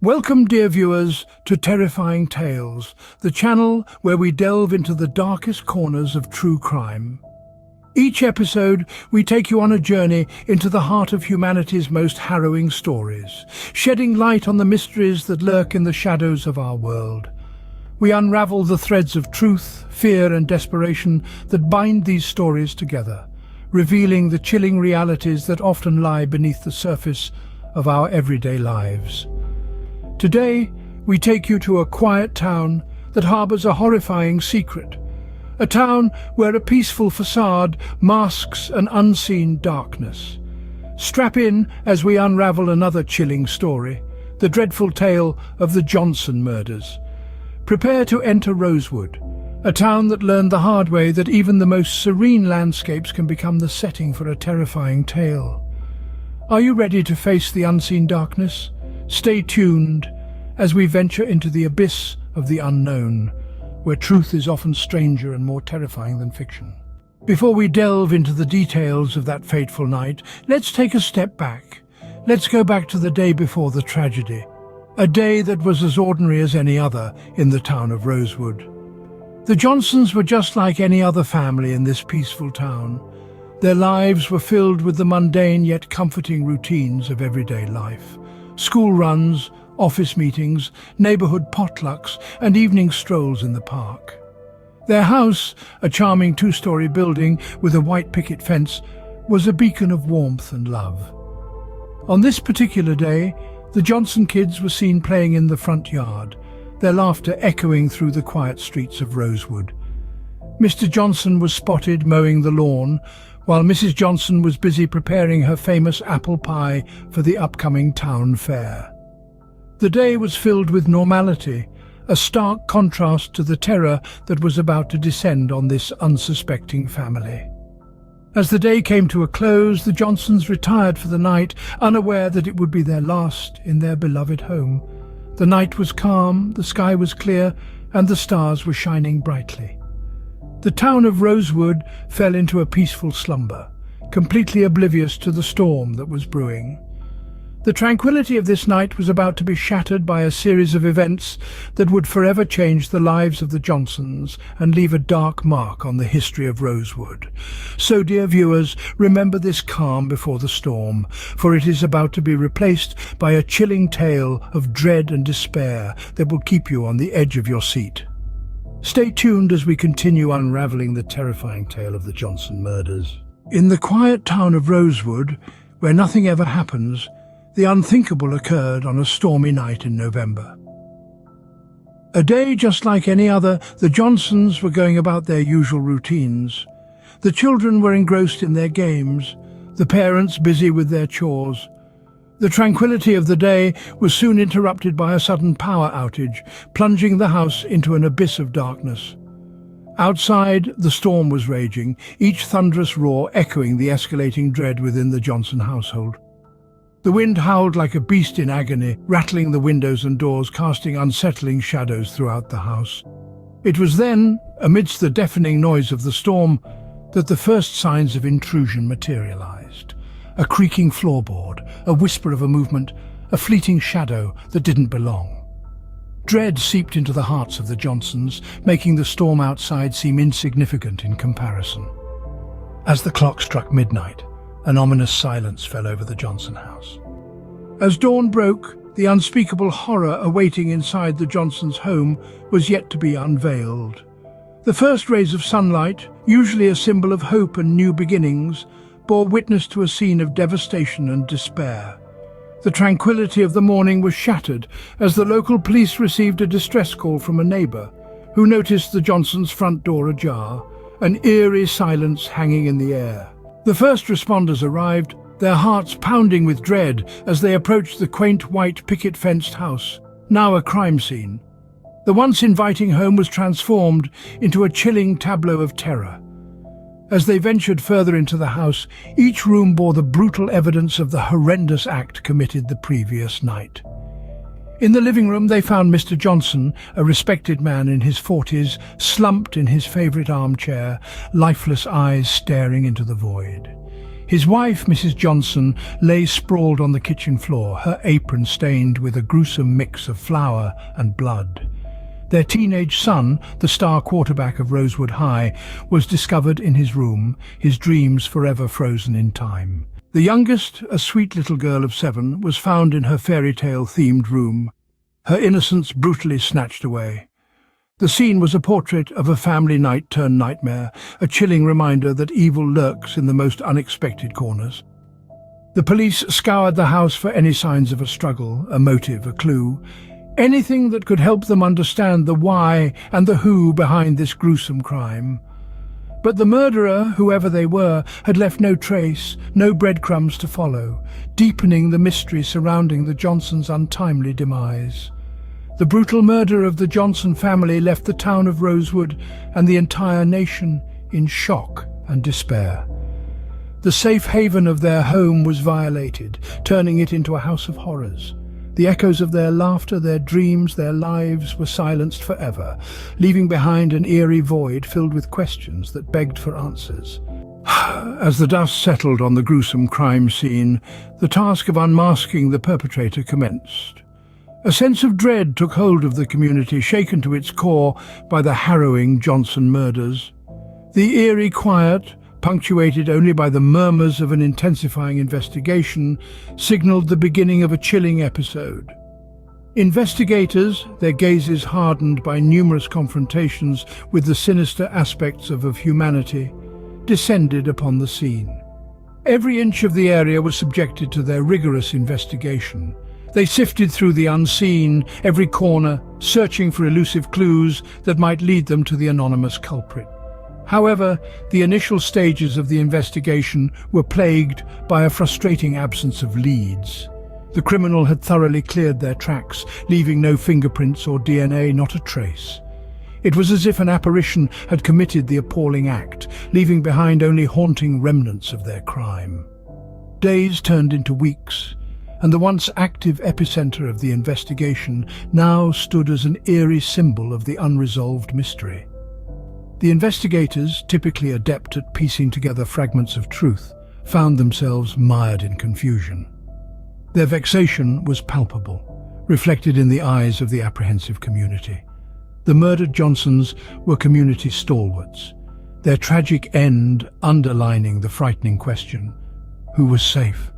Welcome, dear viewers, to Terrifying Tales, the channel where we delve into the darkest corners of true crime. Each episode, we take you on a journey into the heart of humanity's most harrowing stories, shedding light on the mysteries that lurk in the shadows of our world. We unravel the threads of truth, fear, and desperation that bind these stories together, revealing the chilling realities that often lie beneath the surface of our everyday lives. Today, we take you to a quiet town that harbors a horrifying secret. A town where a peaceful facade masks an unseen darkness. Strap in as we unravel another chilling story, the dreadful tale of the Johnson murders. Prepare to enter Rosewood, a town that learned the hard way that even the most serene landscapes can become the setting for a terrifying tale. Are you ready to face the unseen darkness? Stay tuned as we venture into the abyss of the unknown, where truth is often stranger and more terrifying than fiction. Before we delve into the details of that fateful night, let's take a step back. Let's go back to the day before the tragedy, a day that was as ordinary as any other in the town of Rosewood. The Johnsons were just like any other family in this peaceful town. Their lives were filled with the mundane yet comforting routines of everyday life. School runs, office meetings, neighborhood potlucks, and evening strolls in the park. Their house, a charming two-story building with a white picket fence, was a beacon of warmth and love. On this particular day, the Johnson kids were seen playing in the front yard, their laughter echoing through the quiet streets of Rosewood. Mr. Johnson was spotted mowing the lawn, while Mrs. Johnson was busy preparing her famous apple pie for the upcoming town fair. The day was filled with normality, a stark contrast to the terror that was about to descend on this unsuspecting family. As the day came to a close, the Johnsons retired for the night, unaware that it would be their last in their beloved home. The night was calm, the sky was clear, and the stars were shining brightly. The town of Rosewood fell into a peaceful slumber, completely oblivious to the storm that was brewing. The tranquility of this night was about to be shattered by a series of events that would forever change the lives of the Johnsons and leave a dark mark on the history of Rosewood. So, dear viewers, remember this calm before the storm, for it is about to be replaced by a chilling tale of dread and despair that will keep you on the edge of your seat. Stay tuned as we continue unraveling the terrifying tale of the Johnson murders. In the quiet town of Rosewood, where nothing ever happens, the unthinkable occurred on a stormy night in November. A day just like any other, the Johnsons were going about their usual routines. The children were engrossed in their games, the parents busy with their chores. The tranquility of the day was soon interrupted by a sudden power outage, plunging the house into an abyss of darkness. Outside, the storm was raging, each thunderous roar echoing the escalating dread within the Johnson household. The wind howled like a beast in agony, rattling the windows and doors, casting unsettling shadows throughout the house. It was then, amidst the deafening noise of the storm, that the first signs of intrusion materialized. A creaking floorboard, a whisper of a movement, a fleeting shadow that didn't belong. Dread seeped into the hearts of the Johnsons, making the storm outside seem insignificant in comparison. As the clock struck midnight, an ominous silence fell over the Johnson house. As dawn broke, the unspeakable horror awaiting inside the Johnsons' home was yet to be unveiled. The first rays of sunlight, usually a symbol of hope and new beginnings, bore witness to a scene of devastation and despair. The tranquility of the morning was shattered as the local police received a distress call from a neighbor who noticed the Johnsons' front door ajar, an eerie silence hanging in the air. The first responders arrived, their hearts pounding with dread as they approached the quaint white picket-fenced house, now a crime scene. The once inviting home was transformed into a chilling tableau of terror. As they ventured further into the house, each room bore the brutal evidence of the horrendous act committed the previous night. In the living room, they found Mr. Johnson, a respected man in his 40s, slumped in his favorite armchair, lifeless eyes staring into the void. His wife, Mrs. Johnson, lay sprawled on the kitchen floor, her apron stained with a gruesome mix of flour and blood. Their teenage son, the star quarterback of Rosewood High, was discovered in his room, his dreams forever frozen in time. The youngest, a sweet little girl of 7, was found in her fairy tale-themed room, her innocence brutally snatched away. The scene was a portrait of a family night-turned-nightmare, a chilling reminder that evil lurks in the most unexpected corners. The police scoured the house for any signs of a struggle, a motive, a clue, anything that could help them understand the why and the who behind this gruesome crime. But the murderer, whoever they were, had left no trace, no breadcrumbs to follow, deepening the mystery surrounding the Johnsons' untimely demise. The brutal murder of the Johnson family left the town of Rosewood and the entire nation in shock and despair. The safe haven of their home was violated, turning it into a house of horrors. The echoes of their laughter, their dreams, their lives were silenced forever, leaving behind an eerie void filled with questions that begged for answers. As the dust settled on the gruesome crime scene, the task of unmasking the perpetrator commenced. A sense of dread took hold of the community, shaken to its core by the harrowing Johnson murders. The eerie quiet, punctuated only by the murmurs of an intensifying investigation, signaled the beginning of a chilling episode. Investigators, their gazes hardened by numerous confrontations with the sinister aspects of humanity, descended upon the scene. Every inch of the area was subjected to their rigorous investigation. They sifted through the unseen, every corner, searching for elusive clues that might lead them to the anonymous culprit. However, the initial stages of the investigation were plagued by a frustrating absence of leads. The criminal had thoroughly cleared their tracks, leaving no fingerprints or DNA, not a trace. It was as if an apparition had committed the appalling act, leaving behind only haunting remnants of their crime. Days turned into weeks, and the once active epicenter of the investigation now stood as an eerie symbol of the unresolved mystery. The investigators, typically adept at piecing together fragments of truth, found themselves mired in confusion. Their vexation was palpable, reflected in the eyes of the apprehensive community. The murdered Johnsons were community stalwarts, their tragic end underlining the frightening question: who was safe?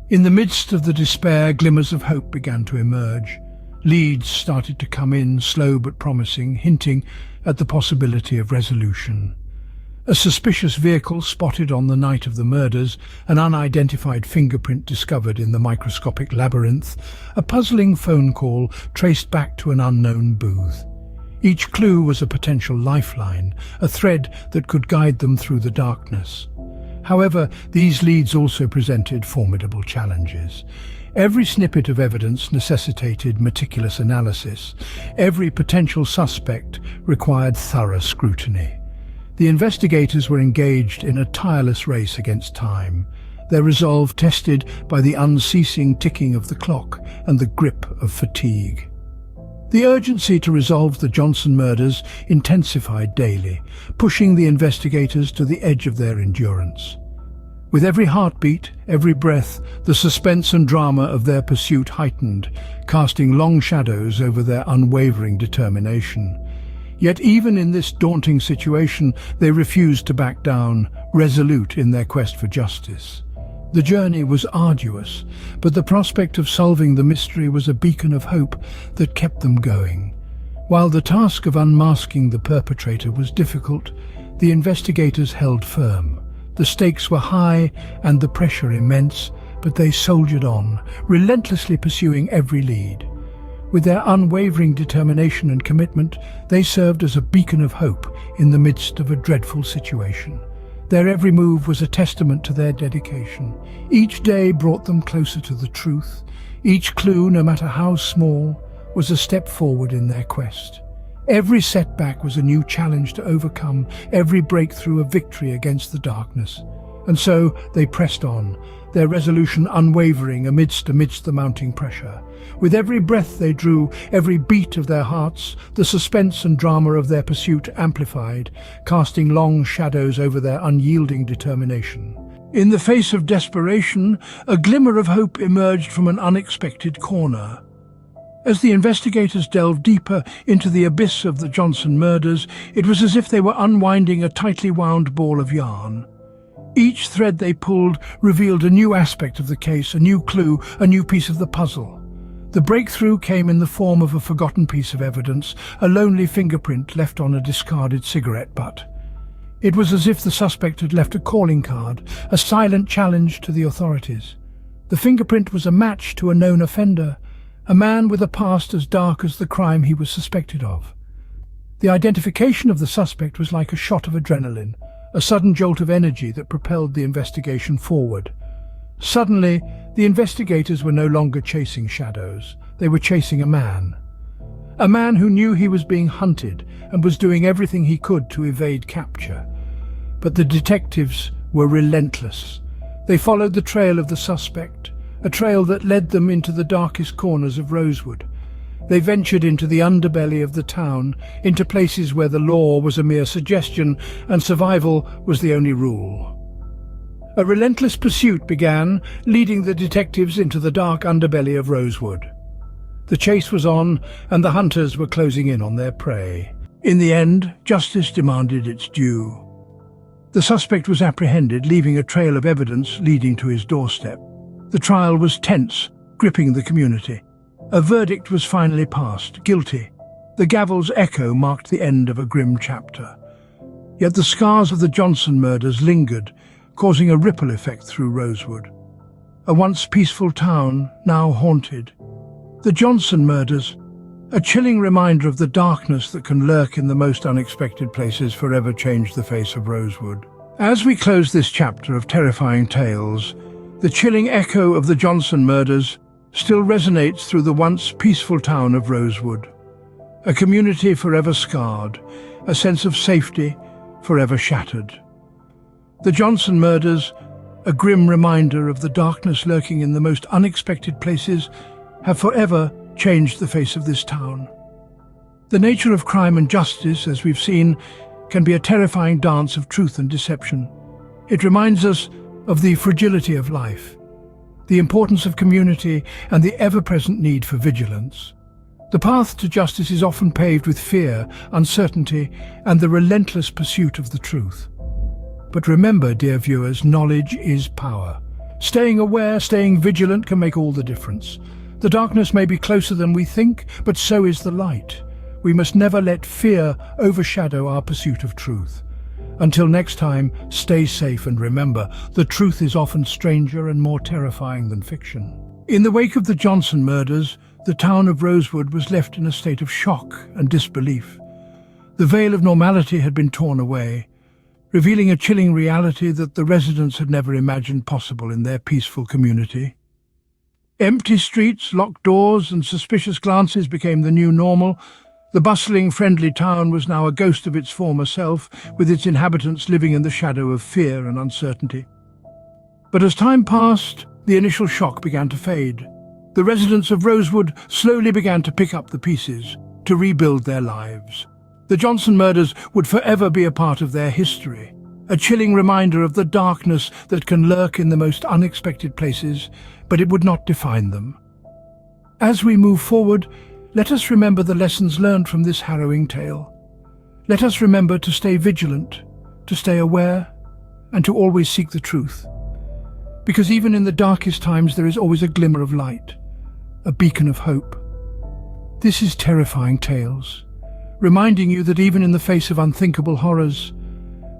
In the midst of the despair, glimmers of hope began to emerge. Leads started to come in, slow but promising, hinting at the possibility of resolution. A suspicious vehicle spotted on the night of the murders, an unidentified fingerprint discovered in the microscopic labyrinth, a puzzling phone call traced back to an unknown booth. Each clue was a potential lifeline, a thread that could guide them through the darkness. However, these leads also presented formidable challenges. Every snippet of evidence necessitated meticulous analysis. Every potential suspect required thorough scrutiny. The investigators were engaged in a tireless race against time, their resolve tested by the unceasing ticking of the clock and the grip of fatigue. The urgency to resolve the Johnson murders intensified daily, pushing the investigators to the edge of their endurance. With every heartbeat, every breath, the suspense and drama of their pursuit heightened, casting long shadows over their unwavering determination. Yet even in this daunting situation, they refused to back down, resolute in their quest for justice. The journey was arduous, but the prospect of solving the mystery was a beacon of hope that kept them going. While the task of unmasking the perpetrator was difficult, the investigators held firm. The stakes were high and the pressure immense, but they soldiered on, relentlessly pursuing every lead. With their unwavering determination and commitment, they served as a beacon of hope in the midst of a dreadful situation. Their every move was a testament to their dedication. Each day brought them closer to the truth. Each clue, no matter how small, was a step forward in their quest. Every setback was a new challenge to overcome, every breakthrough a victory against the darkness. And so they pressed on, their resolution unwavering amidst the mounting pressure. With every breath they drew, every beat of their hearts, the suspense and drama of their pursuit amplified, casting long shadows over their unyielding determination. In the face of desperation, a glimmer of hope emerged from an unexpected corner. As the investigators delved deeper into the abyss of the Johnson murders, it was as if they were unwinding a tightly wound ball of yarn. Each thread they pulled revealed a new aspect of the case, a new clue, a new piece of the puzzle. The breakthrough came in the form of a forgotten piece of evidence, a lonely fingerprint left on a discarded cigarette butt. It was as if the suspect had left a calling card, a silent challenge to the authorities. The fingerprint was a match to a known offender, a man with a past as dark as the crime he was suspected of. The identification of the suspect was like a shot of adrenaline, a sudden jolt of energy that propelled the investigation forward. Suddenly, the investigators were no longer chasing shadows. They were chasing a man. A man who knew he was being hunted and was doing everything he could to evade capture. But the detectives were relentless. They followed the trail of the suspect, a trail that led them into the darkest corners of Rosewood. They ventured into the underbelly of the town, into places where the law was a mere suggestion and survival was the only rule. A relentless pursuit began, leading the detectives into the dark underbelly of Rosewood. The chase was on, and the hunters were closing in on their prey. In the end, justice demanded its due. The suspect was apprehended, leaving a trail of evidence leading to his doorstep. The trial was tense, gripping the community. A verdict was finally passed, guilty. The gavel's echo marked the end of a grim chapter. Yet the scars of the Johnson murders lingered, causing a ripple effect through Rosewood. A once peaceful town, now haunted. The Johnson murders, a chilling reminder of the darkness that can lurk in the most unexpected places, forever changed the face of Rosewood. As we close this chapter of terrifying tales, the chilling echo of the Johnson murders still resonates through the once peaceful town of Rosewood. A community forever scarred, a sense of safety forever shattered. The Johnson murders, a grim reminder of the darkness lurking in the most unexpected places, have forever changed the face of this town. The nature of crime and justice, as we've seen, can be a terrifying dance of truth and deception. It reminds us of the fragility of life, the importance of community, and the ever-present need for vigilance. The path to justice is often paved with fear, uncertainty, and the relentless pursuit of the truth. But remember, dear viewers, knowledge is power. Staying aware, staying vigilant can make all the difference. The darkness may be closer than we think, but so is the light. We must never let fear overshadow our pursuit of truth. Until next time, stay safe and remember, the truth is often stranger and more terrifying than fiction. In the wake of the Johnson murders, the town of Rosewood was left in a state of shock and disbelief. The veil of normality had been torn away, revealing a chilling reality that the residents had never imagined possible in their peaceful community. Empty streets, locked doors, and suspicious glances became the new normal. The bustling, friendly town was now a ghost of its former self, with its inhabitants living in the shadow of fear and uncertainty. But as time passed, the initial shock began to fade. The residents of Rosewood slowly began to pick up the pieces, to rebuild their lives. The Johnson murders would forever be a part of their history, a chilling reminder of the darkness that can lurk in the most unexpected places, but it would not define them. As we move forward, let us remember the lessons learned from this harrowing tale. Let us remember to stay vigilant, to stay aware, and to always seek the truth. Because even in the darkest times there is always a glimmer of light, a beacon of hope. This is Terrifying Tales, reminding you that even in the face of unthinkable horrors,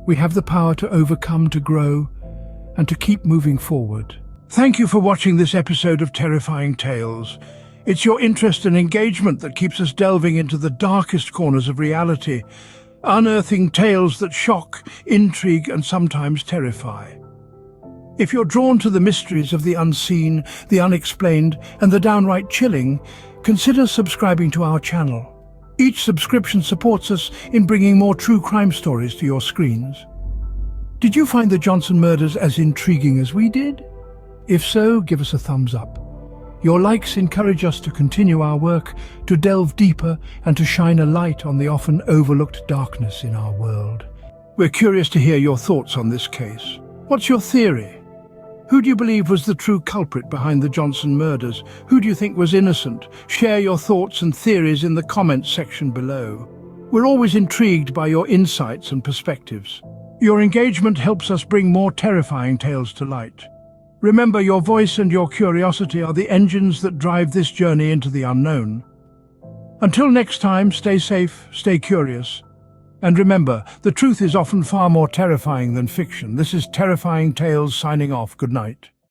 we have the power to overcome, to grow, and to keep moving forward. Thank you for watching this episode of Terrifying Tales. It's your interest and engagement that keeps us delving into the darkest corners of reality, unearthing tales that shock, intrigue, and sometimes terrify. If you're drawn to the mysteries of the unseen, the unexplained, and the downright chilling, consider subscribing to our channel. Each subscription supports us in bringing more true crime stories to your screens. Did you find the Johnson murders as intriguing as we did? If so, give us a thumbs up. Your likes encourage us to continue our work, to delve deeper, and to shine a light on the often overlooked darkness in our world. We're curious to hear your thoughts on this case. What's your theory? Who do you believe was the true culprit behind the Johnson murders? Who do you think was innocent? Share your thoughts and theories in the comments section below. We're always intrigued by your insights and perspectives. Your engagement helps us bring more terrifying tales to light. Remember, your voice and your curiosity are the engines that drive this journey into the unknown. Until next time, stay safe, stay curious. And remember, the truth is often far more terrifying than fiction. This is Terrifying Tales signing off. Good night.